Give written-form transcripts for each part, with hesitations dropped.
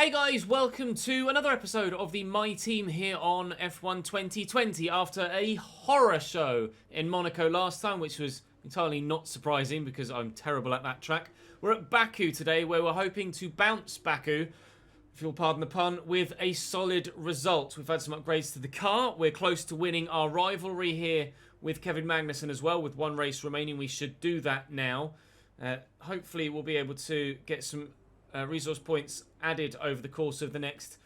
Hey guys, welcome to another episode of the My Team here on F1 2020 after a horror show in Monaco last time, which was entirely not surprising because I'm terrible at that track. We're at Baku today where we're hoping to bounce Baku, if you'll pardon the pun, with a solid result. We've had some upgrades to the car. We're close to winning our rivalry here with Kevin Magnussen as well. With one race remaining, we should do that now. Hopefully we'll be able to get some resource points added over the course of the next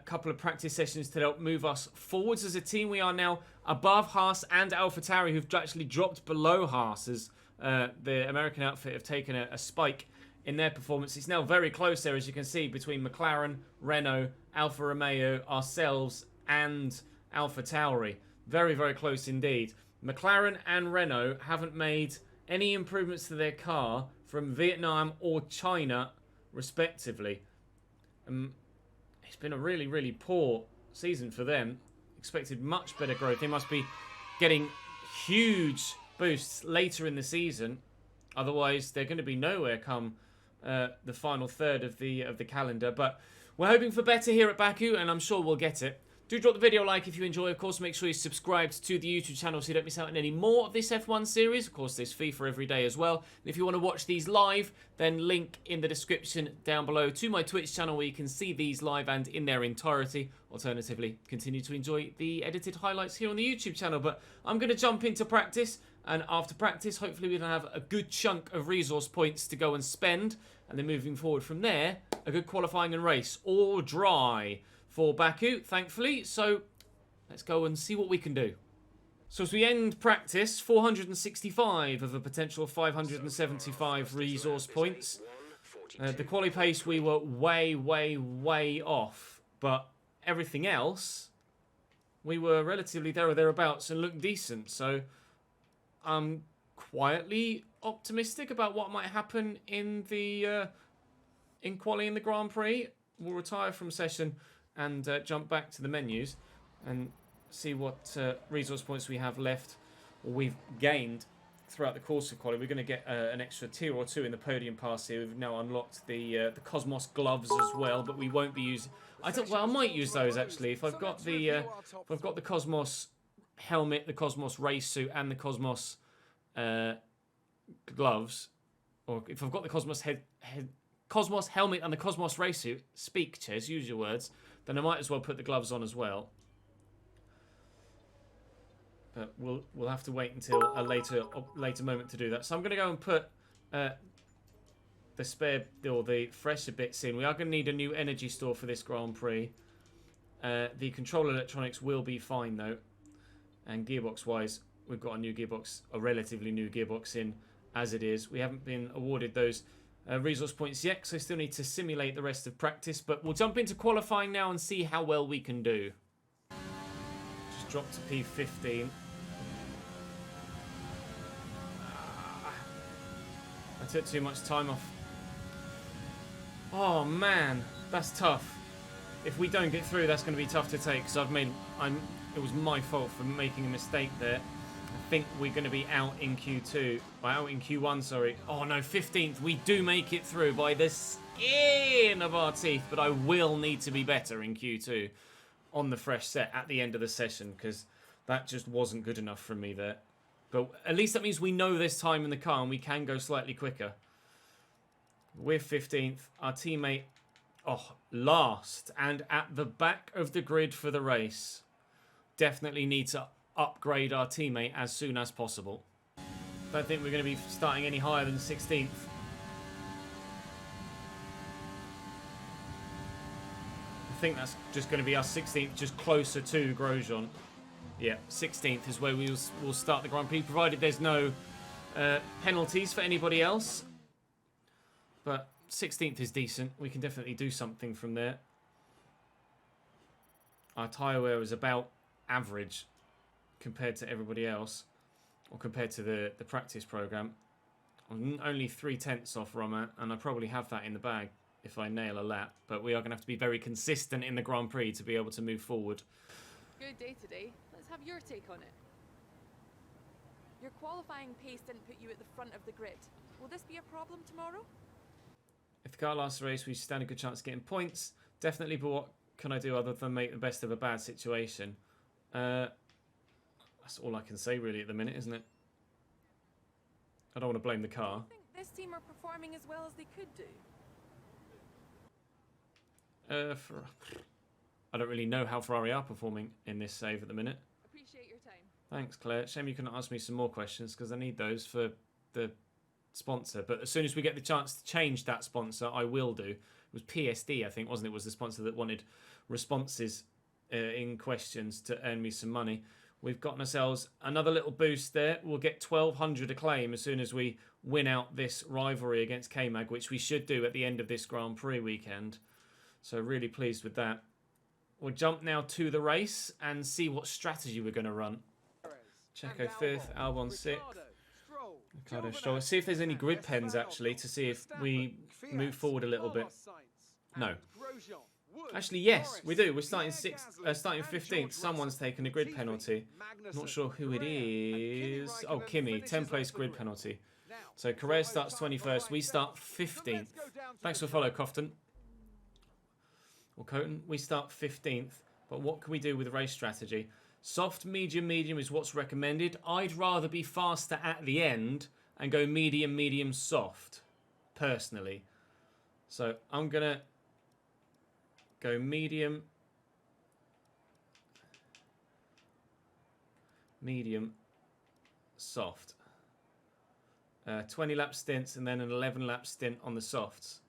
couple of practice sessions to help move us forwards as a team. We are now above Haas and AlphaTauri, who've actually dropped below Haas as the American outfit have taken a spike in their performance. It's now very close there, as you can see, between McLaren, Renault, Alfa Romeo, ourselves and AlphaTauri. Very, very close indeed. McLaren and Renault haven't made any improvements to their car from Vietnam or China respectively. It's been a really, really poor season for them. Expected much better growth. They must be getting huge boosts later in the season. Otherwise, they're going to be nowhere come the final third of the calendar. But we're hoping for better here at Baku, and I'm sure we'll get it. Do drop the video a like if you enjoy. Of course, make sure you're subscribed to the YouTube channel so you don't miss out on any more of this F1 series. Of course, there's FIFA every day as well. And if you want to watch these live, then link in the description down below to my Twitch channel where you can see these live and in their entirety. Alternatively, continue to enjoy the edited highlights here on the YouTube channel. But I'm going to jump into practice. And after practice, hopefully we can have a good chunk of resource points to go and spend. And then moving forward from there, a good qualifying and race. All dry for Baku, thankfully. So let's go and see what we can do. So as we end practice, 465 of a potential 575 resource points. The quali pace we were way off, but everything else we were relatively there or thereabouts and looked decent. So I'm quietly optimistic about what might happen in the in quali in the Grand Prix. We'll retire from session and jump back to the menus and see what resource points we have left or we've gained throughout the course of quality. We're going to get an extra tier or two in the podium pass here. We've now unlocked the Cosmos gloves as well, but we won't be using. I might use those actually if I've got the Cosmos helmet, the Cosmos race suit, and the Cosmos gloves, or if I've got the Cosmos Cosmos helmet and the Cosmos race suit. Speak, Ches, use your words. Then I might as well put the gloves on as well. But we'll have to wait until a later moment to do that. So I'm going to go and put the spare or the fresher bits in. We are going to need a new energy store for this Grand Prix. The control electronics will be fine though, and gearbox wise, we've got a new gearbox, a relatively new gearbox in as it is. We haven't been awarded those resource points yet, so I still need to simulate the rest of practice, but we'll jump into qualifying now and see how well we can do. Just dropped to P15. I took too much time off. Oh man, that's tough. If we don't get through, that's going to be tough to take because it was my fault for making a mistake there. I think we're going to be out in Q2. Out in Q1, sorry. Oh no, 15th. We do make it through by the skin of our teeth, but I will need to be better in Q2 on the fresh set at the end of the session because that just wasn't good enough from me there. But at least that means we know this time in the car and we can go slightly quicker. We're 15th. Our teammate, last and at the back of the grid for the race. Definitely need to upgrade our teammate as soon as possible. Don't think we're going to be starting any higher than 16th. I think that's just going to be our 16th, just closer to Grosjean. Yeah, 16th is where we'll start the Grand Prix, provided there's no penalties for anybody else. But 16th is decent. We can definitely do something from there. Our tyre wear is about average compared to everybody else, or compared to the practice program. I'm only 3/10 off Roma, and I probably have that in the bag if I nail a lap, but we are going to have to be very consistent in the Grand Prix to be able to move forward. Good day today. Let's have your take on it. Your qualifying pace didn't put you at the front of the grid. Will this be a problem tomorrow? If the car lasts the race, we stand a good chance of getting points. Definitely, but what can I do other than make the best of a bad situation? That's all I can say really at the minute, isn't it? I don't want to blame the car. Do you think this team are performing as well as they could do? I don't really know how Ferrari are performing in this save at the minute. Appreciate your time. Thanks, Claire. Shame you couldn't ask me some more questions because I need those for the sponsor. But as soon as we get the chance to change that sponsor, I will do. It was PSD, I think, wasn't it? Was the sponsor that wanted responses in questions to earn me some money. We've gotten ourselves another little boost there. We'll get 1,200 acclaim as soon as we win out this rivalry against K-Mag, which we should do at the end of this Grand Prix weekend. So really pleased with that. We'll jump now to the race and see what strategy we're going to run. Checo 5th, Albon 6th. Ricardo Stroll. See if there's any grid pens actually to see if we move forward a little bit. No. Actually, yes, we do. We're starting 15th. Someone's taken a grid penalty. Not sure who it is. Oh, Kimi, 10th place grid penalty. So Carrera starts 21st. We start 15th. Thanks for follow, Cofton. Or Coton. We start 15th. But what can we do with race strategy? Soft, medium, medium is what's recommended. I'd rather be faster at the end and go medium, medium, soft, personally. So I'm going to go medium, medium, soft. 20 lap stints and then an 11 lap stint on the softs.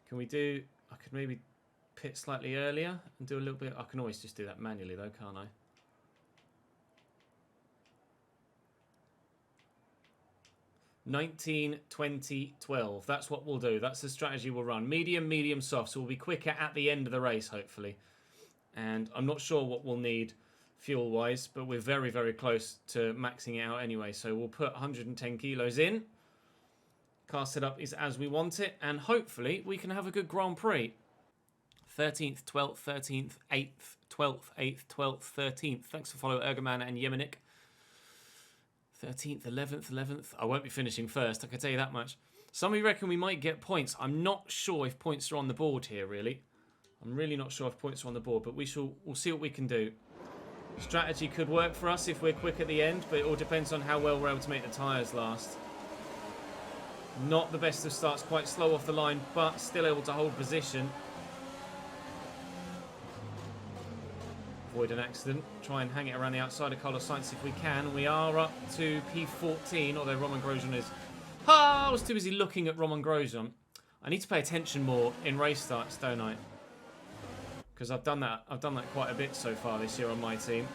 Can we do... I could maybe pit slightly earlier and do a little bit... I can always just do that manually though, can't I? 19, 20, 12. That's what we'll do. That's the strategy we'll run. Medium, medium, soft. So we'll be quicker at the end of the race, hopefully. And I'm not sure what we'll need fuel-wise, but we're very, very close to maxing it out anyway. So we'll put 110 kilos in. Car setup is as we want it. And hopefully we can have a good Grand Prix. 13th, 12th, 13th, 8th, 12th, 8th, 12th, 13th. Thanks for following Ergoman and Yemenik. 13th, 11th, 11th. I won't be finishing first, I can tell you that much. Some of you reckon we might get points. I'm not sure if points are on the board here, really. I'm really not sure if points are on the board, but we'll see what we can do. Strategy could work for us if we're quick at the end, but it all depends on how well we're able to make the tyres last. Not the best of starts, quite slow off the line, but still able to hold position. Avoid an accident. Try and hang it around the outside of Carlos Sainz if we can. We are up to P14, although Romain Grosjean is... I was too busy looking at Romain Grosjean. I need to pay attention more in race starts, don't I? Because I've done that quite a bit so far this year on my team.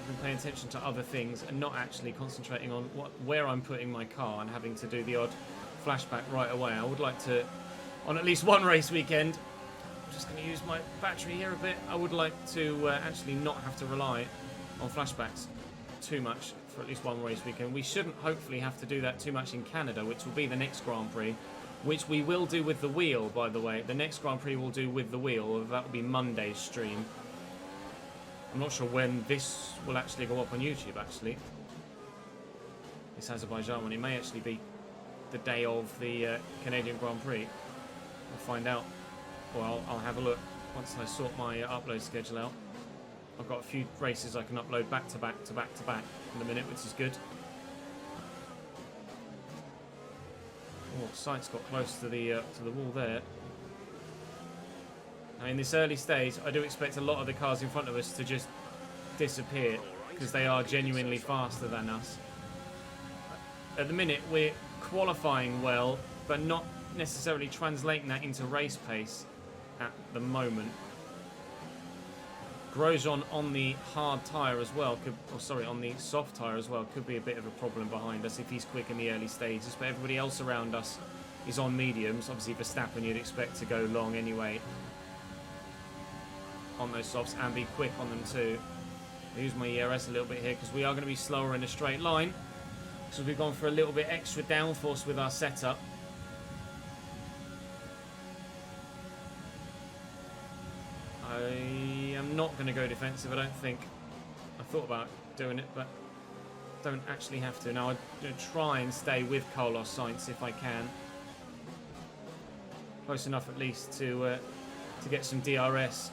I've been paying attention to other things and not actually concentrating on where I'm putting my car and having to do the odd flashback right away. I would like to, on at least one race weekend, I'm just going to use my battery here a bit. I would like to actually not have to rely on flashbacks too much for at least one race weekend. We shouldn't hopefully have to do that too much in Canada, which will be the next Grand Prix, which we will do with the wheel, by the way. The next Grand Prix we'll do with the wheel. That will be Monday's stream. I'm not sure when this will actually go up on YouTube, actually. This Azerbaijan one. It may actually be the day of the Canadian Grand Prix. We'll find out. Well, I'll have a look once I sort my upload schedule out. I've got a few races I can upload back to back to back to back in a minute, which is good. Oh, Sainz got close to the wall there. Now, in this early stage, I do expect a lot of the cars in front of us to just disappear because they are genuinely faster than us. At the minute, we're qualifying well, but not necessarily translating that into race pace at the moment. Grosjean on the hard tyre as well, on the soft tyre as well, could be a bit of a problem behind us if he's quick in the early stages, but everybody else around us is on mediums. Obviously Verstappen you'd expect to go long anyway on those softs and be quick on them too. I use my ERS a little bit here because we are going to be slower in a straight line, so we've gone for a little bit extra downforce with our setup. I am not going to go defensive, I don't think. I thought about doing it, but don't actually have to. Now I'm going to try and stay with Carlos Sainz if I can. Close enough at least to to get some DRS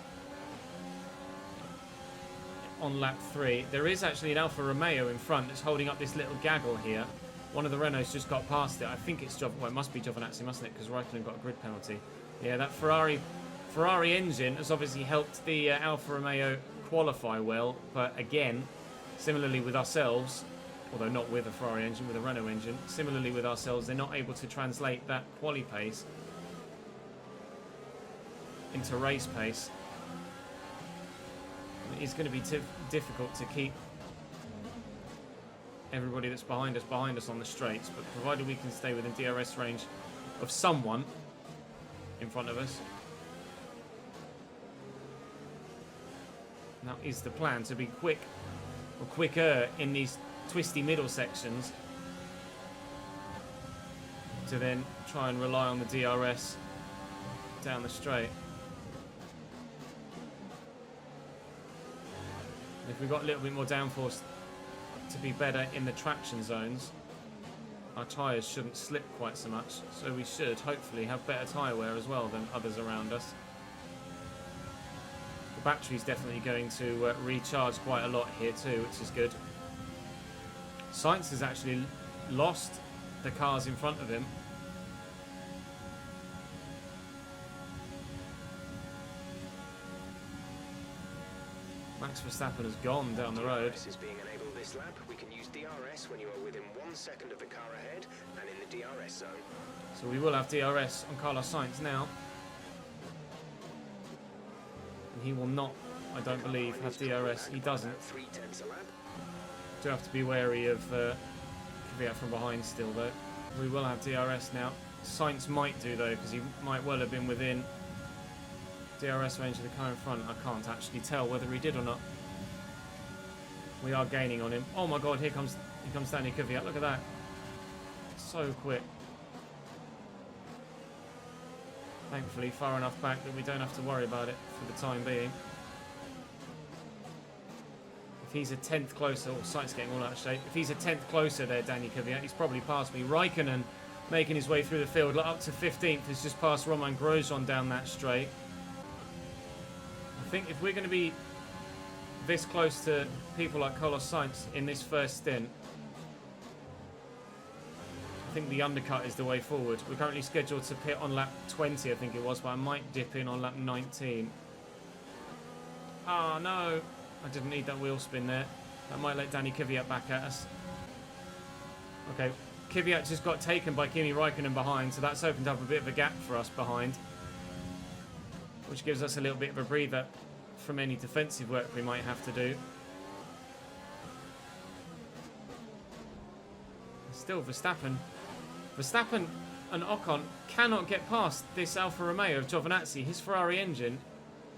on lap 3. There is actually an Alfa Romeo in front that's holding up this little gaggle here. One of the Renaults just got past it. I think it's well, it must be Giovinazzi, mustn't it? Because Raikkonen got a grid penalty. Yeah, that Ferrari engine has obviously helped the Alfa Romeo qualify well, but again, similarly with ourselves, although not with a Ferrari engine, with a Renault engine, similarly with ourselves, they're not able to translate that quali pace into race pace. It's going to be difficult to keep everybody that's behind us on the straights, but provided we can stay within DRS range of someone in front of us, that is the plan, to be quick or quicker in these twisty middle sections, to then try and rely on the DRS down the straight. If we've got a little bit more downforce to be better in the traction zones, our tyres shouldn't slip quite so much, so we should hopefully have better tyre wear as well than others around us. The battery's definitely going to recharge quite a lot here too, which is good. Sainz has actually lost the cars in front of him. Max Verstappen has gone down the road. DRS is being enabled this lap. We can use DRS when you are within 1 second of the car ahead and in the DRS zone. So we will have DRS on Carlos Sainz now. And he will not, I don't believe, have DRS. He doesn't. 0.3 a lap. Do have to be wary of Kvyat from behind still though. We will have DRS now. Sainz might do though, because he might well have been within DRS range of the car in front. I can't actually tell whether he did or not. We are gaining on him. Oh my god, here comes Danny Kvyat. Look at that. So quick. Thankfully far enough back that we don't have to worry about it for the time being. If he's a 10th closer, or Sainz getting all out of shape. If he's a 10th closer there, Danny Kvyat, he's probably passed me. Raikkonen making his way through the field, up to 15th, has just passed Romain Grosjean down that straight. I think if we're going to be this close to people like Carlos Sainz in this first stint, I think the undercut is the way forward. We're currently scheduled to pit on lap 20, I think it was, but I might dip in on lap 19. Oh no, I didn't need that wheel spin there. That might let Danny Kvyat back at us. Okay, Kvyat just got taken by Kimi Raikkonen behind, so that's opened up a bit of a gap for us behind, which gives us a little bit of a breather from any defensive work we might have to do. Still Verstappen and Ocon cannot get past this Alfa Romeo of Giovinazzi. His Ferrari engine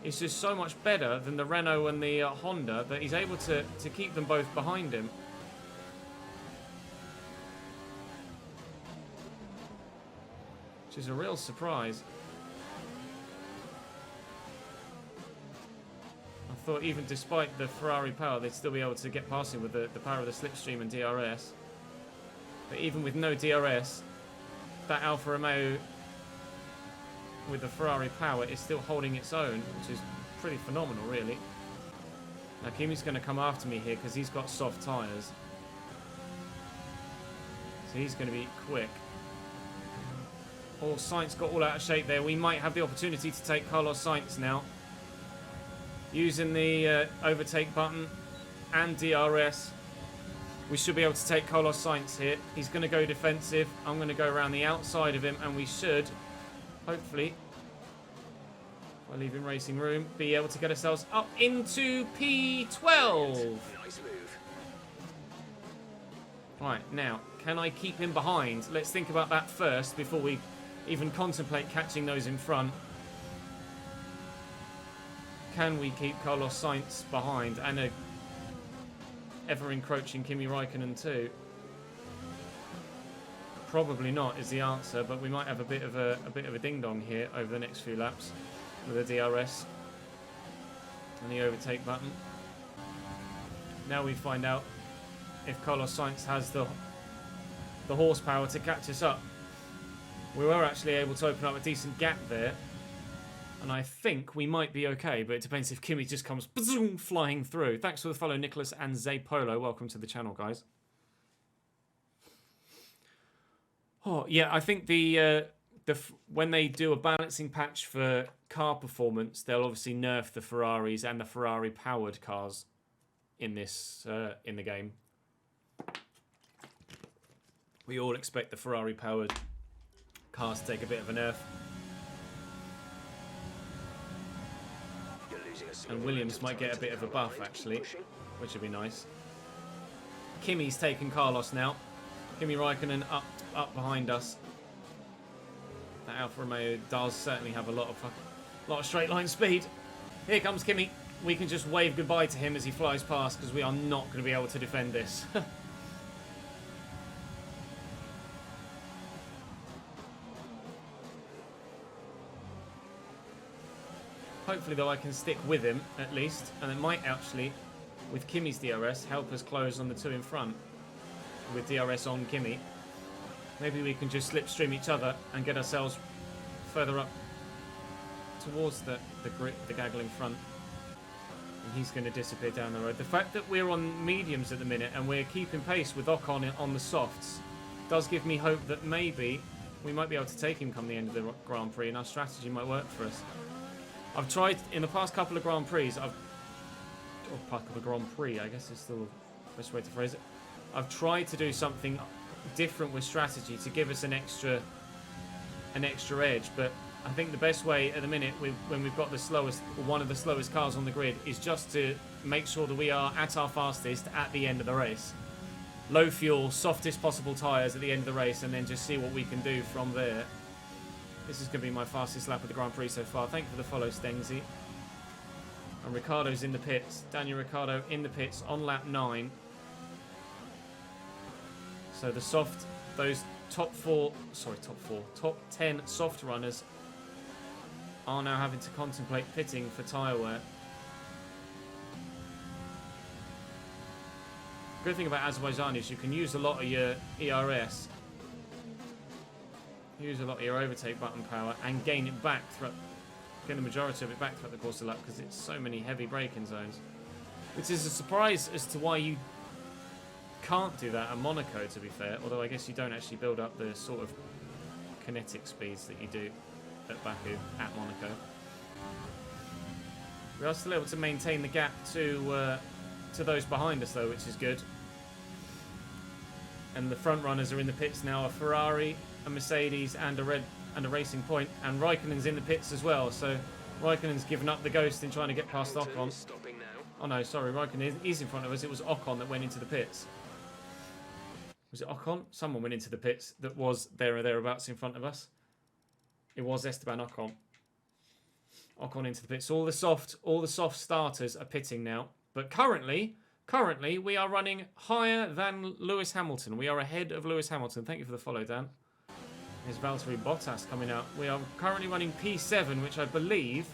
is just so much better than the Renault and the Honda that he's able to keep them both behind him. Which is a real surprise. I thought even despite the Ferrari power, they'd still be able to get past him with the power of the slipstream and DRS. But even with no DRS, that Alfa Romeo with the Ferrari power is still holding its own, which is pretty phenomenal, really. Now Kimi's going to come after me here because he's got soft tyres. So he's going to be quick. Oh, Sainz got all out of shape there. We might have the opportunity to take Carlos Sainz now. Using the overtake button and DRS, we should be able to take Carlos Sainz here. He's going to go defensive. I'm going to go around the outside of him, and we should, hopefully, by leaving racing room, be able to get ourselves up into P12. Nice move. Right, now, can I keep him behind? Let's think about that first before we even contemplate catching those in front. Can we keep Carlos Sainz behind and a ever-encroaching Kimi Raikkonen too? Probably not is the answer, but we might have a bit of a ding-dong here over the next few laps with the DRS and the overtake button. Now we find out if Carlos Sainz has the horsepower to catch us up. We were actually able to open up a decent gap there And I think we might be okay, but it depends if Kimi just comes flying through. Thanks for the follow, Nicholas and Zapolo. Welcome to the channel, guys. Oh, yeah, I think when they do a balancing patch for car performance, they'll obviously nerf the Ferraris and the Ferrari-powered cars in this in the game. We all expect the Ferrari-powered cars to take a bit of a nerf. And Williams might get a bit of a buff, actually, which would be nice. Kimi's taking Carlos now. Kimi Raikkonen up behind us. That Alfa Romeo does certainly have a lot of straight line speed. Here comes Kimi. We can just wave goodbye to him as he flies past because we are not going to be able to defend this. Hopefully, though, I can stick with him, at least. And it might actually, with Kimi's DRS, help us close on the two in front. With DRS on Kimi. Maybe we can just slipstream each other and get ourselves further up towards the gaggle in front. And he's going to disappear down the road. The fact that we're on mediums at the minute and we're keeping pace with Ocon on the softs does give me hope that maybe we might be able to take him come the end of the Grand Prix and our strategy might work for us. I've tried in the past couple of Grand Prix, I guess is still the best way to phrase it. I've tried to do something different with strategy to give us an extra edge, but I think the best way at the minute when we've got the slowest, or one of the slowest cars on the grid, is just to make sure that we are at our fastest at the end of the race. Low fuel, softest possible tyres at the end of the race, and then just see what we can do from there. This is going to be my fastest lap of the Grand Prix so far. Thank you for the follow, Stengsy. And Ricciardo's in the pits. Daniel Ricciardo in the pits on lap 9. So those top 10 soft runners are now having to contemplate pitting for tyre wear. Good thing about Azerbaijan is you can use a lot of your ERS, use a lot of your overtake button power, and gain it back get the majority of it back throughout the course of the lap because it's so many heavy braking zones. Which is a surprise as to why you can't do that at Monaco, to be fair, although I guess you don't actually build up the sort of kinetic speeds that you do at Baku, at Monaco. We are still able to maintain the gap to those behind us, though, which is good. And the front runners are in the pits now, a Ferrari, a Mercedes, and a Racing Point, and Raikkonen's in the pits as well, so Raikkonen's given up the ghost in trying to get past Ocon. Oh no, sorry, Raikkonen is in front of us. It was Ocon that went into the pits. Was it Ocon? Someone went into the pits that was there or thereabouts in front of us. It was Esteban Ocon. Ocon into the pits. All the soft starters are pitting now. But currently, we are running higher than Lewis Hamilton. We are ahead of Lewis Hamilton. Thank you for the follow, Dan. There's Valtteri Bottas coming out. We are currently running P7, which I believe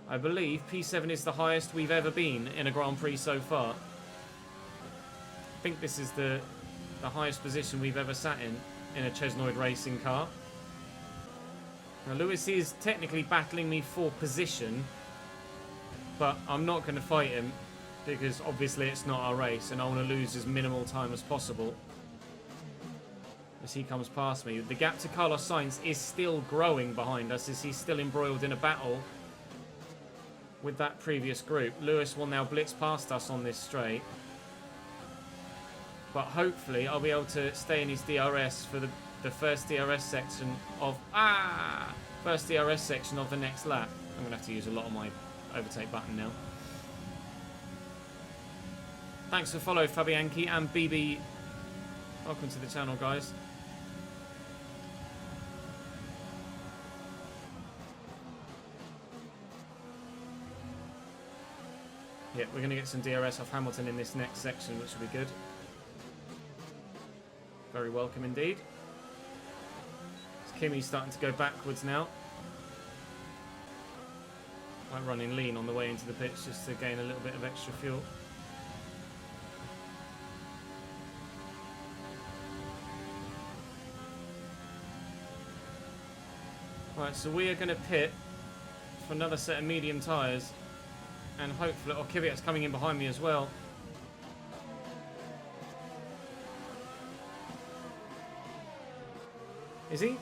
P7 is the highest we've ever been in a Grand Prix so far. I think this is the highest position we've ever sat in a Chesnoid racing car. Now, Lewis is technically battling me for position, but I'm not going to fight him because obviously it's not our race and I want to lose as minimal time as possible as he comes past me. The gap to Carlos Sainz is still growing behind us as he's still embroiled in a battle with that previous group. Lewis will now blitz past us on this straight, but hopefully I'll be able to stay in his DRS for the first DRS section of the next lap. I'm going to have to use a lot of my overtake button now. Thanks for follow, Fabianchi and BB. Welcome to the channel, guys. Yeah, we're going to get some DRS off Hamilton in this next section, which will be good. Very welcome indeed. Kimi's starting to go backwards now. Might run in lean on the way into the pitch just to gain a little bit of extra fuel. Right, so we are going to pit for another set of medium tyres. And hopefully... Oh, Kvyat's coming in behind me as well. Is he?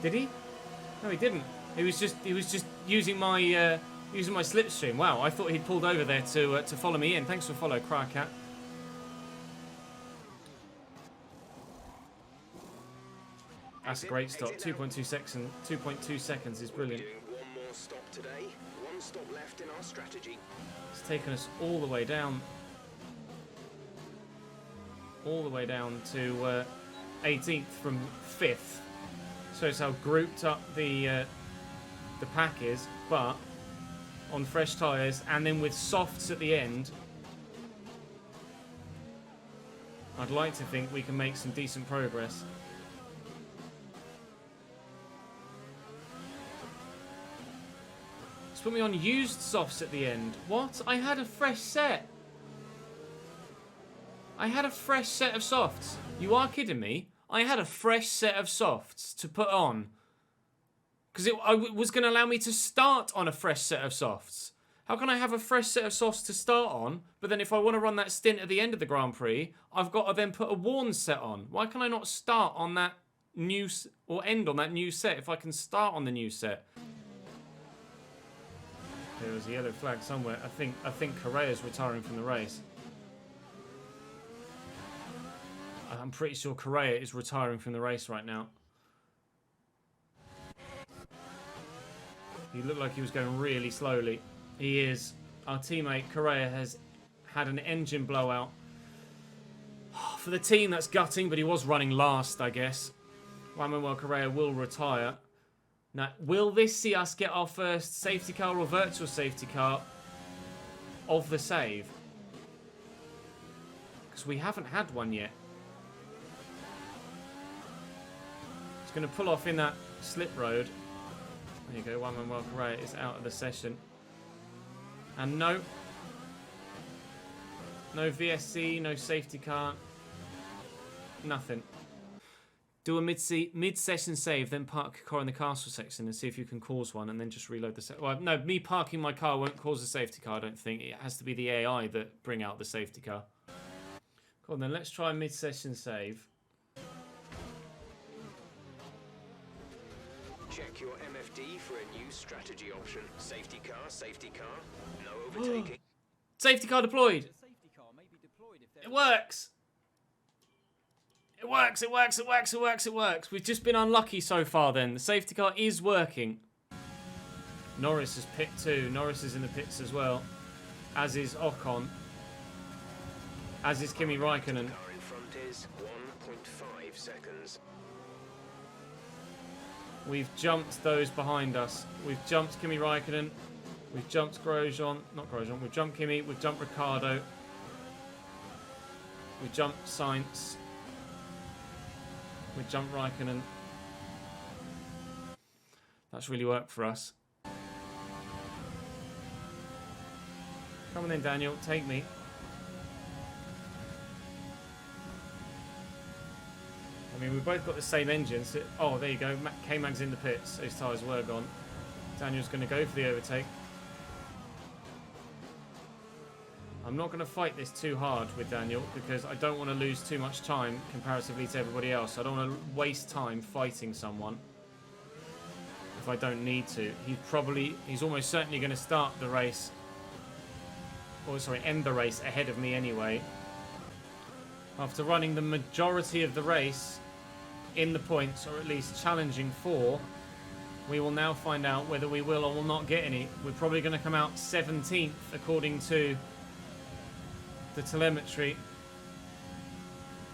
Did he? No, he didn't. He was just using my slipstream. Wow, I thought he'd pulled over there to follow me in. Thanks for follow, Crycat. That's a great stop. 2.2 seconds. 2.2 seconds is brilliant. Doing one more stop today. One stop left in our strategy. It's taken us all the way down. All the way down to 18th from 5th. Shows how grouped up the pack is, but on fresh tyres and then with softs at the end, I'd like to think we can make some decent progress. Just put me on used softs at the end. What? I had a fresh set. I had a fresh set of softs. You are kidding me? I had a fresh set of softs to put on. Because it was going to allow me to start on a fresh set of softs. How can I have a fresh set of softs to start on, but then if I want to run that stint at the end of the Grand Prix, I've got to then put a worn set on? Why can I not start on that new... or end on that new set if I can start on the new set? There was a yellow flag somewhere. I think Correa's retiring from the race. I'm pretty sure Correa is retiring from the race right now. He looked like he was going really slowly. He is. Our teammate Correa has had an engine blowout. For the team, that's gutting, but he was running last, I guess. Juan Manuel Correa will retire. Now, will this see us get our first safety car or virtual safety car of the save? Because we haven't had one yet. He's going to pull off in that slip road. There you go, Juan Manuel Correa is out of the session. And no VSC, no safety car, nothing. Do a mid-session save, then park your car in the castle section and see if you can cause one, and then just reload the... Well, no, me parking my car won't cause a safety car, I don't think. It has to be the AI that bring out the safety car. Cool, then let's try a mid-session save. Check your MFD for a new strategy option. Safety car, no overtaking. Safety car deployed. It works. It works, it works, it works, it works, it works. We've just been unlucky so far then. The safety car is working. Norris is pit 2. Norris is in the pits as well. As is Ocon. As is Kimi Raikkonen. The car in front is 1.5 seconds. We've jumped those behind us. We've jumped Kimi Raikkonen. We've jumped Grosjean. Not Grosjean. We've jumped Kimi. We've jumped Ricciardo. We've jumped Sainz. We've jumped Raikkonen. That's really worked for us. Come on then, Daniel. Take me. I mean, we've both got the same engine. So, oh, there you go. K-Mag's in the pits. Those tyres were gone. Daniel's going to go for the overtake. I'm not going to fight this too hard with Daniel because I don't want to lose too much time comparatively to everybody else. I don't want to waste time fighting someone if I don't need to. He's almost certainly going to start the race, or sorry, end the race ahead of me anyway. After running the majority of the race in the points, or at least challenging for, we will now find out whether we will or will not get any. We're probably going to come out 17th according to the telemetry.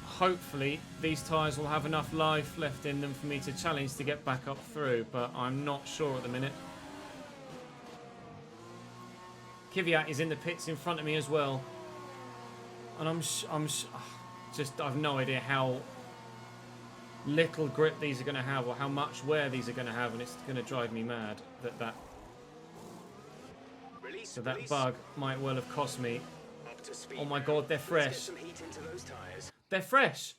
Hopefully these tyres will have enough life left in them for me to challenge to get back up through, but I'm not sure at the minute. Kvyat is in the pits in front of me as well, and I've no idea how little grip these are going to have or how much wear these are going to have, and it's going to drive me mad that bug might well have cost me. Oh my god, they're fresh. They're fresh.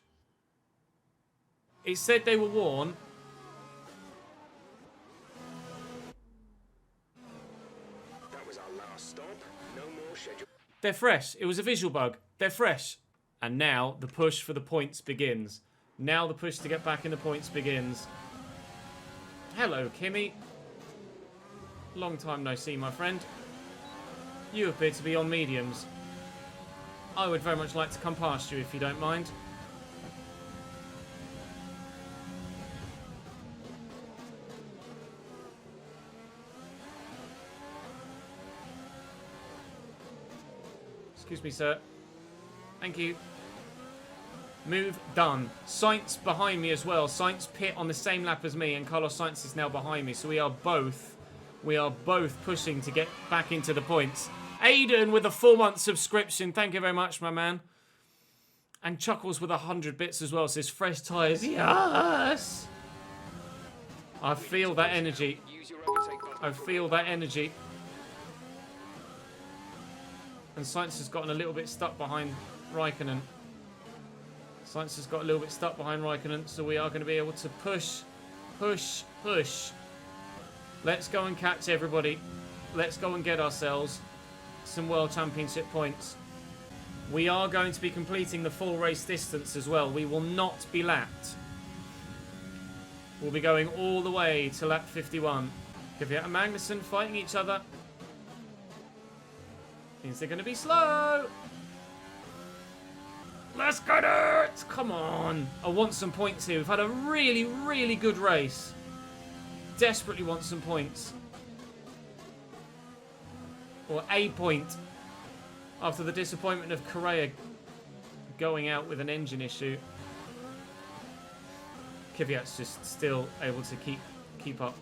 It said they were worn. was our last stop. No more schedule. They're fresh. It was a visual bug. They're fresh. And now the push for the points begins. Now the push to get back in the points begins. Hello, Kimmy. Long time no see, my friend. You appear to be on mediums. I would very much like to come past you if you don't mind. Excuse me, sir. Thank you. Move done. Sainz behind me as well. Sainz pit on the same lap as me, and Carlos Sainz is now behind me. So we are both pushing to get back into the points. Aiden with a 4-month subscription. Thank you very much, my man. And Chuckles with 100 bits as well. Says fresh tyres. Yes. I feel that energy. I feel that energy. And Sainz has gotten a little bit stuck behind Raikkonen. Sainz has got a little bit stuck behind Raikkonen, so we are going to be able to push, push, push. Let's go and catch everybody. Let's go and get ourselves some World Championship points. We are going to be completing the full race distance as well. We will not be lapped. We'll be going all the way to lap 51. Kvyat and Magnussen fighting each other. Means they're going to be slow. Let's get it! Come on. I want some points here. We've had a really, really good race. Desperately want some points. Or a point. After the disappointment of Correa going out with an engine issue. Kvyat's just still able to keep up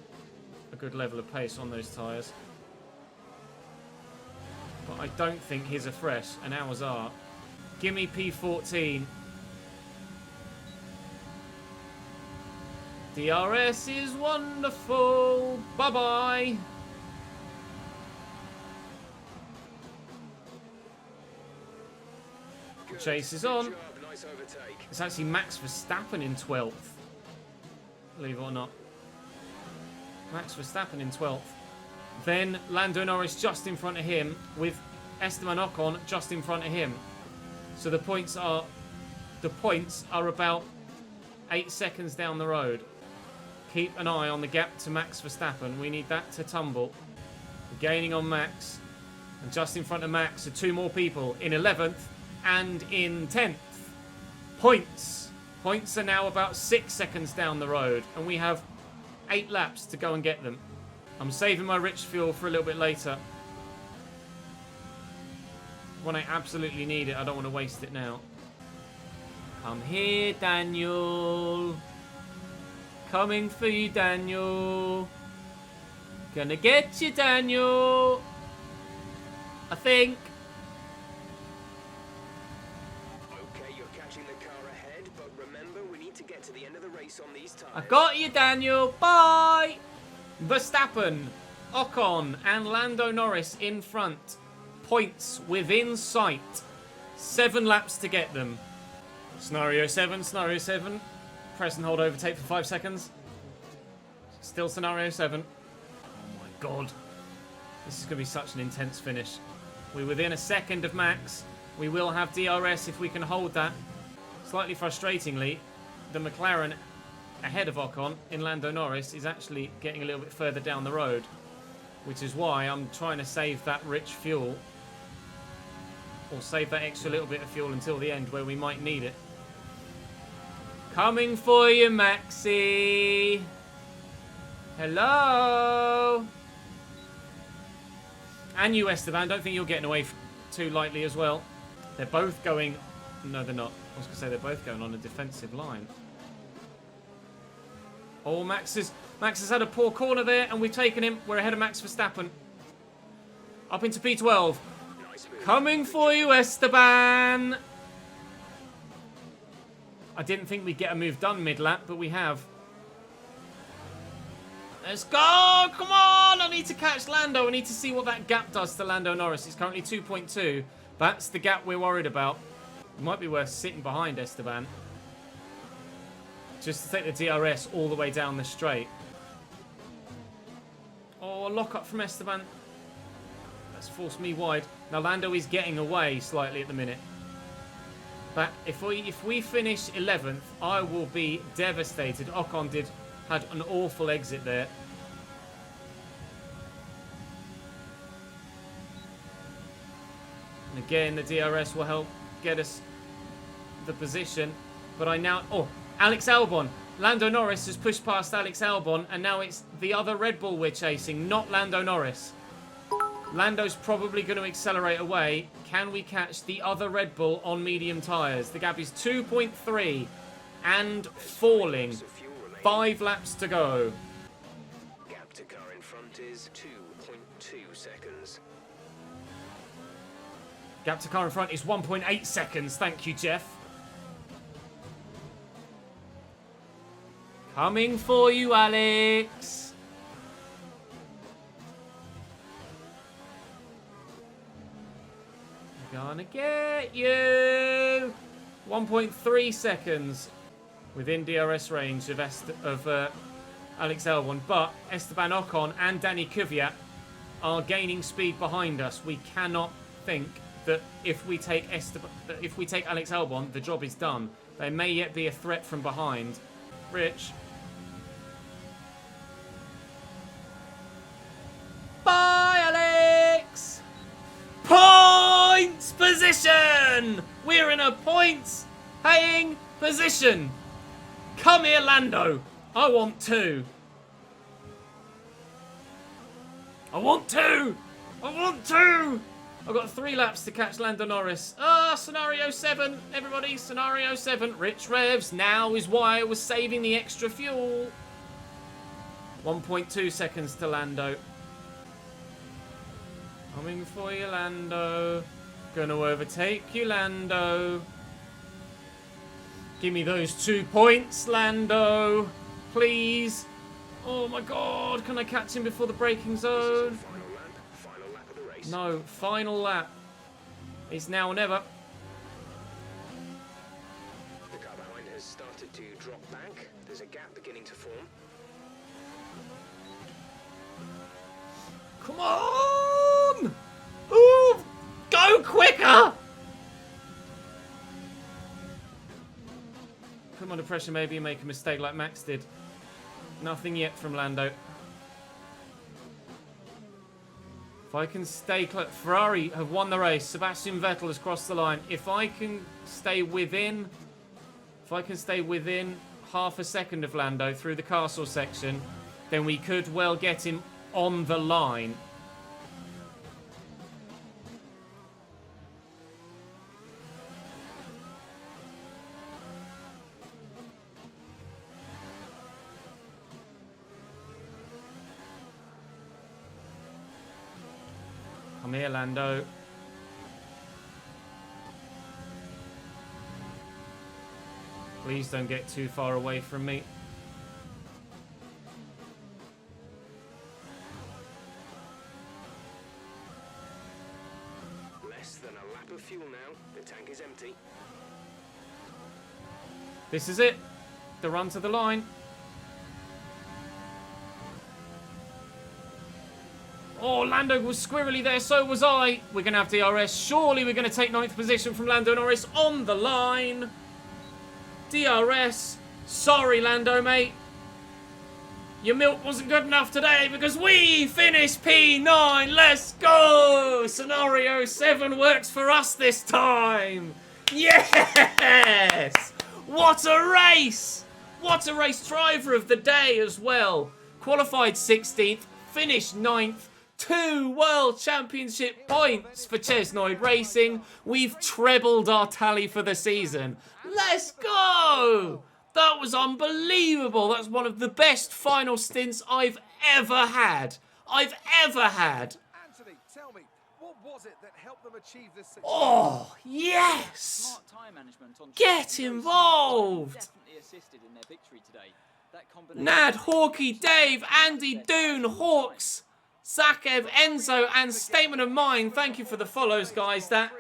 a good level of pace on those tyres. But I don't think his are fresh, and ours are. Gimme P14. DRS is wonderful. Bye-bye. Chase is on. Nice overtake. It's actually Max Verstappen in 12th. Believe it or not. Max Verstappen in 12th. Then Lando Norris just in front of him with Esteban Ocon just in front of him. So the points are about 8 seconds down the road. Keep an eye on the gap to Max Verstappen. We need that to tumble. We're gaining on Max. And just in front of Max are 2 more people in 11th and in 10th. Points. Points are now about 6 seconds down the road. And we have 8 laps to go and get them. I'm saving my rich fuel for a little bit later. When I absolutely need it, I don't want to waste it now. Come here, Daniel. Coming for you, Daniel. Gonna get you, Daniel. I think. Okay, you're catching the car ahead, but remember, we need to get to the end of the race on these tires. I got you, Daniel. Bye. Verstappen, Ocon, and Lando Norris in front. Points within sight. 7 laps to get them. Scenario 7, scenario 7. Press and hold overtake for 5 seconds. Still scenario 7. Oh my god. This is going to be such an intense finish. We're within a second of Max. We will have DRS if we can hold that. Slightly frustratingly, the McLaren ahead of Ocon in Lando Norris is actually getting a little bit further down the road. Which is why I'm trying to save that rich fuel. Or save that extra little bit of fuel until the end where we might need it. Coming for you, Maxi. Hello. And you, Esteban. Don't think you're getting away too lightly as well. They're both going... No, they're not. I was going to say they're both going on a defensive line. Oh, Max has had a poor corner there, and we've taken him. We're ahead of Max Verstappen. Up into P12. Coming for you, Esteban. I didn't think we'd get a move done mid-lap, but we have. Let's go! Come on! I need to catch Lando. I need to see what that gap does to Lando Norris. It's currently 2.2. That's the gap we're worried about. It might be worth sitting behind Esteban. Just to take the DRS all the way down the straight. Oh, lock up from Esteban. That's forced me wide. Now Lando is getting away slightly at the minute. But if we finish 11th, I will be devastated. Ocon had an awful exit there. And again, the DRS will help get us the position. But I now... Oh, Alex Albon. Lando Norris has pushed past Alex Albon, and now it's the other Red Bull we're chasing, not Lando Norris. Lando's probably going to accelerate away. Can we catch the other Red Bull on medium tyres? The gap is 2.3 and falling. 5 laps to go. Gap to car in front is 2.2 seconds. Gap to car in front is 1.8 seconds. Thank you, Jeff. Coming for you, Alex. Gonna get you. 1.3 seconds within DRS range of Alex Albon, but Esteban Ocon and Danny Kvyat are gaining speed behind us. We cannot think that if we take Alex Albon, the job is done. There may yet be a threat from behind. Rich. Bye, Alex. Points position. We're in a points-paying position. Come here, Lando. I want 2. I want 2. I want 2. I've got 3 laps to catch Lando Norris. Scenario 7. Everybody, scenario 7. Rich revs. Now is why I was saving the extra fuel. 1.2 seconds to Lando. Coming for you, Lando. Gonna overtake you, Lando. Give me those 2 points, Lando. Please. Oh my god, can I catch him before the braking zone? Final lap of the race. No, final lap. It's now or never. The car behind has started to drop back. There's a gap beginning to form. Come on! Ooh, go quicker! Put him under pressure, maybe make a mistake like Max did. Nothing yet from Lando. If I can stay close... Ferrari have won the race. Sebastian Vettel has crossed the line. If I can stay within... half a second of Lando through the castle section, then we could well get him on the line. Come here, Lando. Please don't get too far away from me. Less than a lap of fuel now. The tank is empty. This is it. The run to the line. Oh, Lando was squirrely there, so was I. We're going to have DRS. Surely we're going to take 9th position from Lando Norris on the line. DRS. Sorry, Lando, mate. Your milk wasn't good enough today because we finished P9. Let's go. Scenario 7 works for us this time. Yes. What a race. What a race. Driver of the day as well. Qualified 16th. Finished 9th. 2 World Championship points for Chesnoid Racing. We've trebled our tally for the season. Let's go! That was unbelievable. That's one of the best final stints I've ever had. Anthony, tell me, what was it that helped them achieve this success? Oh, yes! Smart time management on Get involved! definitely assisted in their victory today. That combination Nad, Hawkey, Dave, Andy, Doon, Hawks, Zakev, Enzo, and Statement of Mine. Thank you for the follows, guys. That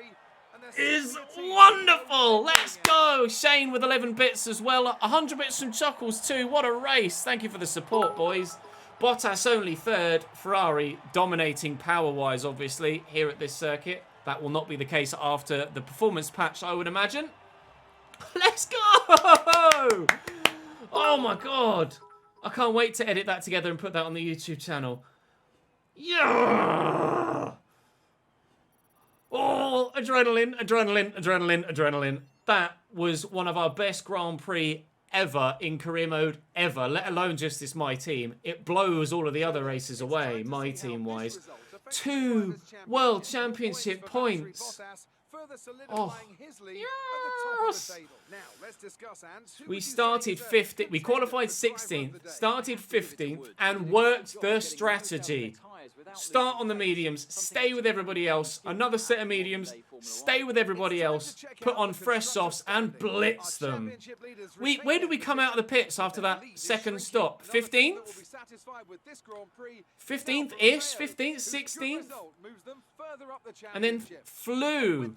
is wonderful. Let's go. Shane with 11 bits as well. 100 bits from Chuckles too. What a race. Thank you for the support, boys. Bottas only third. Ferrari dominating power-wise, obviously, here at this circuit. That will not be the case after the performance patch, I would imagine. Let's go! Oh my god. I can't wait to edit that together and put that on the YouTube channel. Yeah! Oh, adrenaline, adrenaline, adrenaline, adrenaline. That was one of our best Grand Prix ever in career mode ever, let alone just this My Team. It blows all of the other races away, My Team-wise. 2 World Championship points. Oh, yes! We started 15th, we qualified 16th, started 15th, and worked the strategy. Start on the mediums, stay with everybody else, another set of mediums, stay with everybody else, put on fresh softs, and blitz them. Where did we come out of the pits after that second stop? 15th? 15th-ish? 15th? 16th? And then flew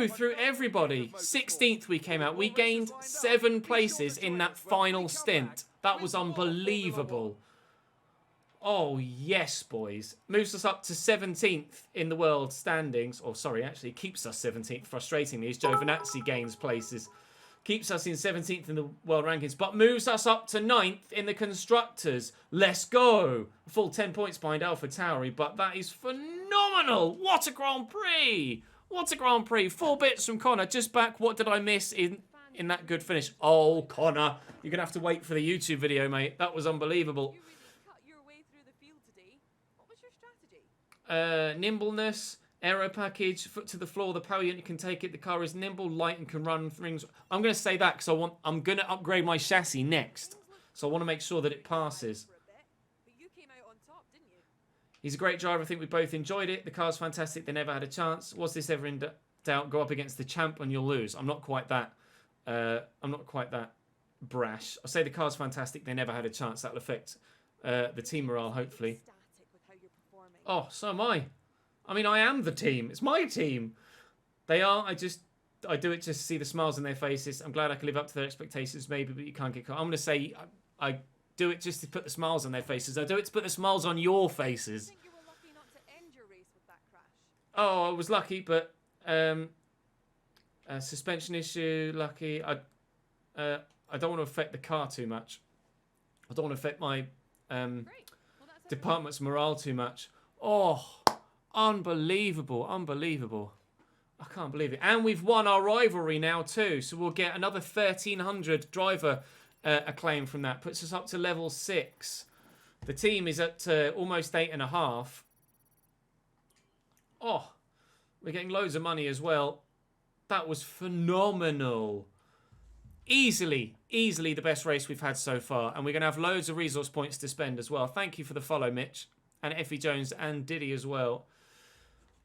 through everybody. 16th we came out. We gained 7 places in that final stint. That was unbelievable. Oh, yes, boys. Moves us up to 17th in the world standings. Or, sorry, actually keeps us 17th. Frustratingly, as Giovinazzi gains places. Keeps us in 17th in the world rankings. But moves us up to 9th in the Constructors. Let's go. A full 10 points behind AlphaTauri. But that is phenomenal. What a Grand Prix. What a Grand Prix. 4 bits from Connor. Just back. What did I miss in that good finish? Oh, Connor. You're going to have to wait for the YouTube video, mate. That was unbelievable. Nimbleness, aero package, foot to the floor, the power unit can take it, the car is nimble, light and can run rings. I'm going to say that because I'm going to upgrade my chassis next. So I want to make sure that it passes. He's a great driver. I think we both enjoyed it. The car's fantastic. They never had a chance. Was this ever in doubt? Go up against the champ and you'll lose. I'm not quite that brash. I'll say the car's fantastic. They never had a chance. That'll affect the team morale, hopefully. Oh, so am I. I mean, I am the team. It's my team. They are. I do it just to see the smiles on their faces. I'm glad I can live up to their expectations, maybe, but you can't get caught. I'm going to say I do it just to put the smiles on their faces. I do it to put the smiles on your faces. I think you were lucky not to end your race with that crash. Oh, I was lucky, but suspension issue, lucky. I don't want to affect the car too much. I don't want to affect my department's morale too much. Oh, unbelievable, unbelievable. I can't believe it. And we've won our rivalry now too. So we'll get another 1,300 driver acclaim from that. Puts us up to level 6. The team is at almost 8.5. Oh, we're getting loads of money as well. That was phenomenal. Easily the best race we've had so far. And we're going to have loads of resource points to spend as well. Thank you for the follow, Mitch. And Effie Jones and Diddy as well.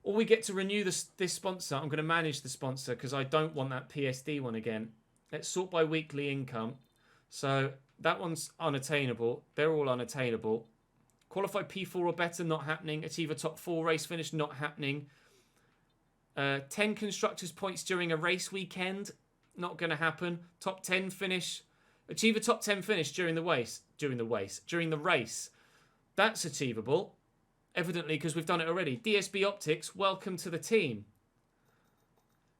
Or we get to renew this sponsor. I'm going to manage the sponsor because I don't want that PSD one again. Let's sort by weekly income. So that one's unattainable. They're all unattainable. Qualify P4 or better, not happening. Achieve a top 4 race finish, not happening. 10 constructors points during a race weekend, not going to happen. Top 10 finish. Achieve a top 10 finish during the race. That's achievable, evidently, because we've done it already. DSB Optics, welcome to the team.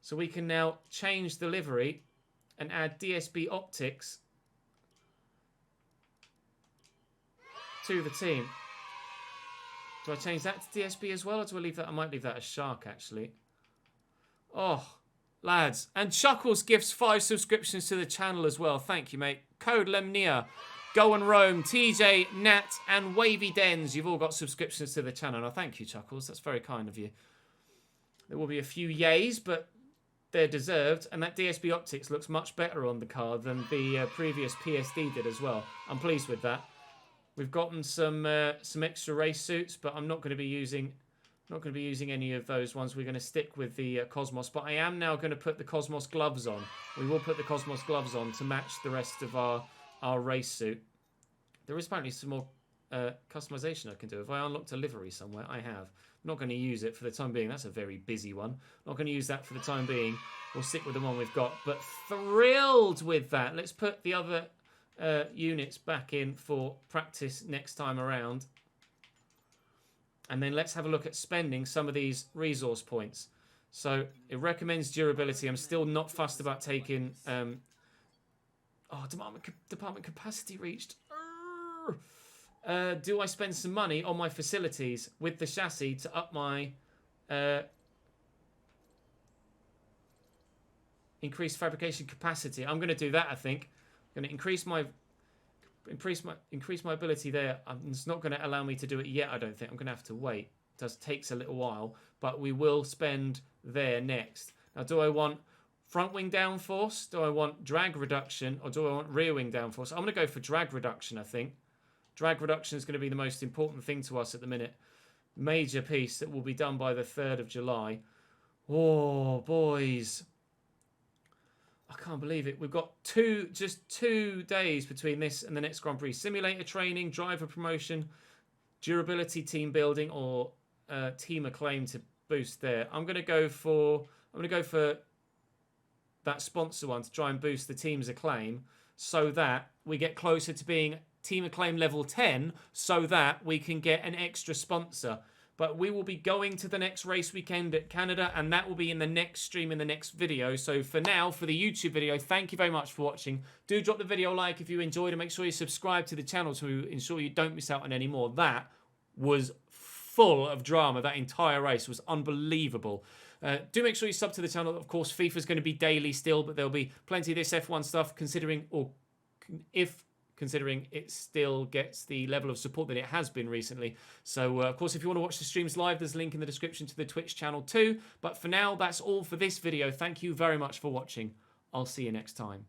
So we can now change the livery and add DSB Optics to the team. Do I change that to DSB as well, or do I leave that? I might leave that as Shark, actually. Oh, lads. And Chuckles gifts 5 subscriptions to the channel as well. Thank you, mate. Code Lemnia. Go and Roam, TJ, Nat, and Wavy Dens. You've all got subscriptions to the channel. Now, thank you, Chuckles. That's very kind of you. There will be a few yays, but they're deserved. And that DSB Optics looks much better on the car than the previous PSD did as well. I'm pleased with that. We've gotten some extra race suits, but I'm not going to be using any of those ones. We're going to stick with the Cosmos. But I am now going to put the Cosmos gloves on. We will put the Cosmos gloves on to match the rest of our race suit. There is apparently some more customization I can do. If I unlocked a livery somewhere, I have. I'm not going to use it for the time being. That's a very busy one. Not going to use that for the time being. We'll stick with the one we've got. But thrilled with that. Let's put the other units back in for practice next time around. And then let's have a look at spending some of these resource points. So it recommends durability. I'm still not fussed about taking... department capacity reached. Do I spend some money on my facilities with the chassis to up my... increased fabrication capacity? I'm going to do that, I think. I'm going to increase my ability there. It's not going to allow me to do it yet, I don't think. I'm going to have to wait. It takes a little while, but we will spend there next. Now, do I want front wing downforce? Do I want drag reduction? Or do I want rear wing downforce? I'm going to go for drag reduction, I think. Drag reduction is going to be the most important thing to us at the minute. Major piece that will be done by the 3rd of July. Oh, boys. I can't believe it. We've got just 2 days between this and the next Grand Prix. Simulator training, driver promotion, durability, team building, or team acclaim to boost there. I'm going to go for that sponsor one to try and boost the team's acclaim, so that we get closer to being team acclaim level 10, so that we can get an extra sponsor. But we will be going to the next race weekend at Canada, and that will be in the next stream, in the next video. So for now, for the YouTube video, thank you very much for watching. Do drop the video a like if you enjoyed, and make sure you subscribe to the channel to ensure you don't miss out on any more. That was full of drama. That entire race was unbelievable. Do make sure you sub to the channel. Of course, FIFA is going to be daily still, but there'll be plenty of this F1 stuff, considering it still gets the level of support that it has been recently. So, of course, if you want to watch the streams live, there's a link in the description to the Twitch channel too. But for now, that's all for this video. Thank you very much for watching. I'll see you next time.